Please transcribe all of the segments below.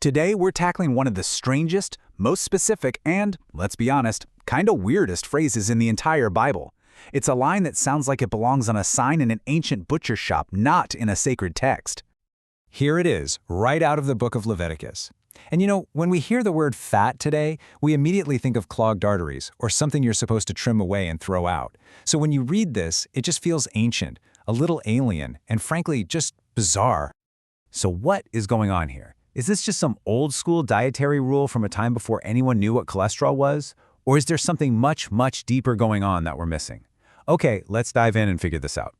Today, we're tackling one of the strangest, most specific, and, let's be honest, kinda weirdest phrases in the entire Bible. It's a line that sounds like it belongs on a sign in an ancient butcher shop, not in a sacred text. Here it is, right out of the book of Leviticus. And when we hear the word fat today, we immediately think of clogged arteries or something you're supposed to trim away and throw out. So when you read this, it just feels ancient, a little alien, and frankly, just bizarre. So what is going on here? Is this just some old-school dietary rule from a time before anyone knew what cholesterol was? Or is there something much, much deeper going on that we're missing? Okay, let's dive in and figure this out.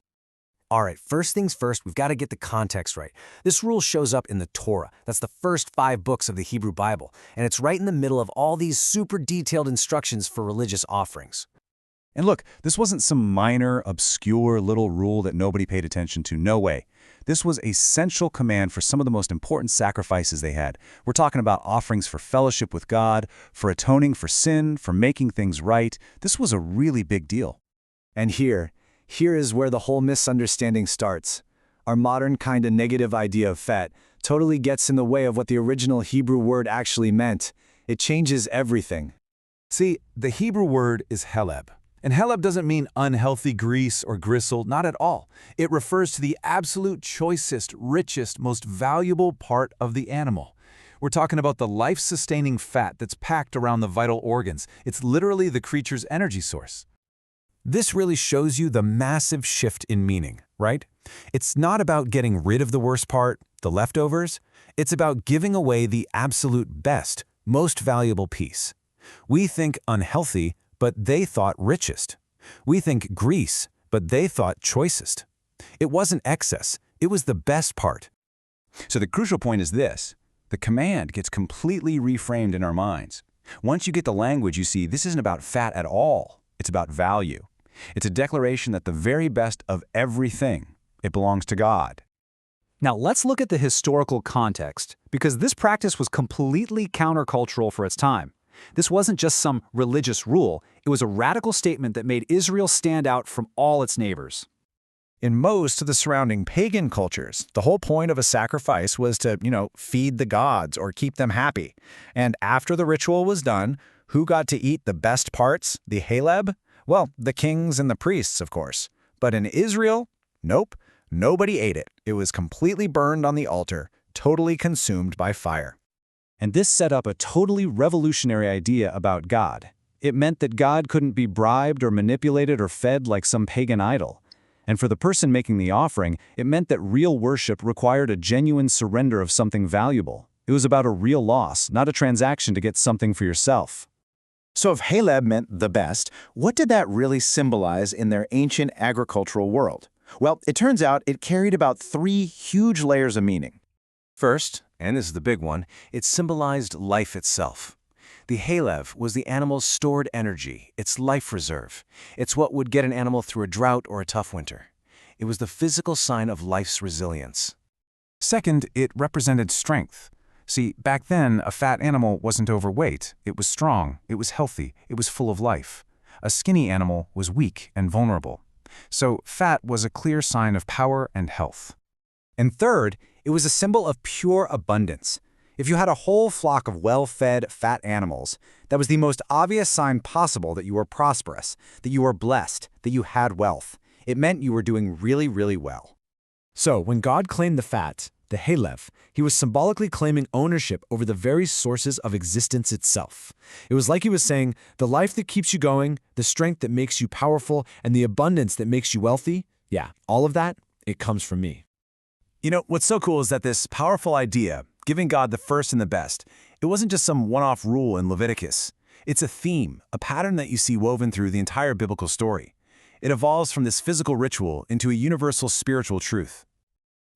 All right, first things first, we've got to get the context right. This rule shows up in the Torah. That's the first 5 books of the Hebrew Bible, and it's right in the middle of all these super detailed instructions for religious offerings. And look, this wasn't some minor, obscure little rule that nobody paid attention to. No way. This was a central command for some of the most important sacrifices they had. We're talking about offerings for fellowship with God, for atoning for sin, for making things right. This was a really big deal. And here is where the whole misunderstanding starts. Our modern kinda negative idea of fat totally gets in the way of what the original Hebrew word actually meant. It changes everything. See, the Hebrew word is heleb. And heleb doesn't mean unhealthy grease or gristle, not at all. It refers to the absolute choicest, richest, most valuable part of the animal. We're talking about the life-sustaining fat that's packed around the vital organs. It's literally the creature's energy source. This really shows you the massive shift in meaning, right? It's not about getting rid of the worst part, the leftovers. It's about giving away the absolute best, most valuable piece. We think unhealthy, but they thought richest. We think grease, but they thought choicest. It wasn't excess, it was the best part. So the crucial point is this. The command gets completely reframed in our minds. Once you get the language, you see this isn't about fat at all. It's about value. It's a declaration that the very best of everything, it belongs to God. Now let's look at the historical context, because this practice was completely countercultural for its time. This wasn't just some religious rule, it was a radical statement that made Israel stand out from all its neighbors. In most of the surrounding pagan cultures, the whole point of a sacrifice was to, feed the gods or keep them happy. And after the ritual was done, who got to eat the best parts, the haleb? Well, the kings and the priests, of course. But in Israel, nope, nobody ate it. It was completely burned on the altar, totally consumed by fire. And this set up a totally revolutionary idea about God. It meant that God couldn't be bribed or manipulated or fed like some pagan idol. And for the person making the offering, it meant that real worship required a genuine surrender of something valuable. It was about a real loss, not a transaction to get something for yourself. So if haleb meant the best, what did that really symbolize in their ancient agricultural world? Well, it turns out it carried about 3 huge layers of meaning. First, and this is the big one, it symbolized life itself. The halev was the animal's stored energy, its life reserve. It's what would get an animal through a drought or a tough winter. It was the physical sign of life's resilience. Second, it represented strength. See, back then, a fat animal wasn't overweight. It was strong, it was healthy, it was full of life. A skinny animal was weak and vulnerable. So fat was a clear sign of power and health. And third, it was a symbol of pure abundance. If you had a whole flock of well-fed, fat animals, that was the most obvious sign possible that you were prosperous, that you were blessed, that you had wealth. It meant you were doing really, really well. So, when God claimed the fat, the halef, he was symbolically claiming ownership over the very sources of existence itself. It was like he was saying, the life that keeps you going, the strength that makes you powerful, and the abundance that makes you wealthy, yeah, all of that, it comes from me. What's so cool is that this powerful idea, giving God the first and the best, it wasn't just some one-off rule in Leviticus. It's a theme, a pattern that you see woven through the entire biblical story. It evolves from this physical ritual into a universal spiritual truth.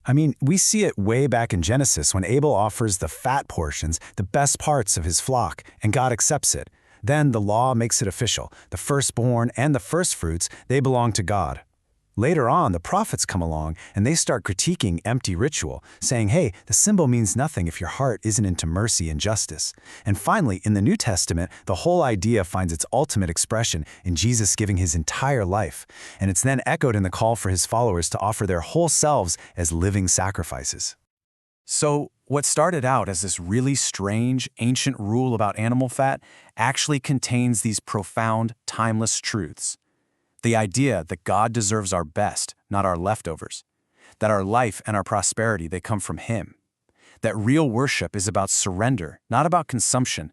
I mean, we see it way back in Genesis when Abel offers the fat portions, the best parts of his flock, and God accepts it. Then the law makes it official. The firstborn and the firstfruits, they belong to God. Later on, the prophets come along and they start critiquing empty ritual, saying, hey, the symbol means nothing if your heart isn't into mercy and justice. And finally, in the New Testament, the whole idea finds its ultimate expression in Jesus giving his entire life. And it's then echoed in the call for his followers to offer their whole selves as living sacrifices. So, What started out as this really strange, ancient rule about animal fat actually contains these profound, timeless truths. The idea that God deserves our best, not our leftovers. That our life and our prosperity, they come from Him. That real worship is about surrender, not about consumption.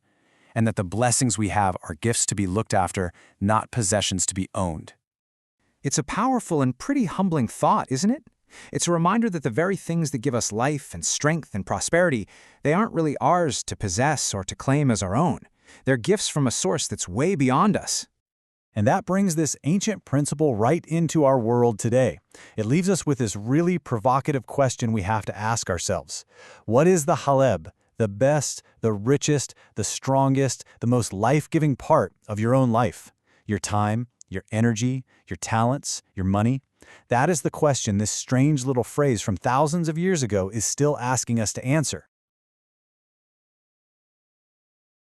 And that the blessings we have are gifts to be looked after, not possessions to be owned. It's a powerful and pretty humbling thought, isn't it? It's a reminder that the very things that give us life and strength and prosperity, they aren't really ours to possess or to claim as our own. They're gifts from a source that's way beyond us. And that brings this ancient principle right into our world today. It leaves us with this really provocative question we have to ask ourselves. What is the haleb, the best, the richest, the strongest, the most life-giving part of your own life? Your time, your energy, your talents, your money? That is the question this strange little phrase from thousands of years ago is still asking us to answer.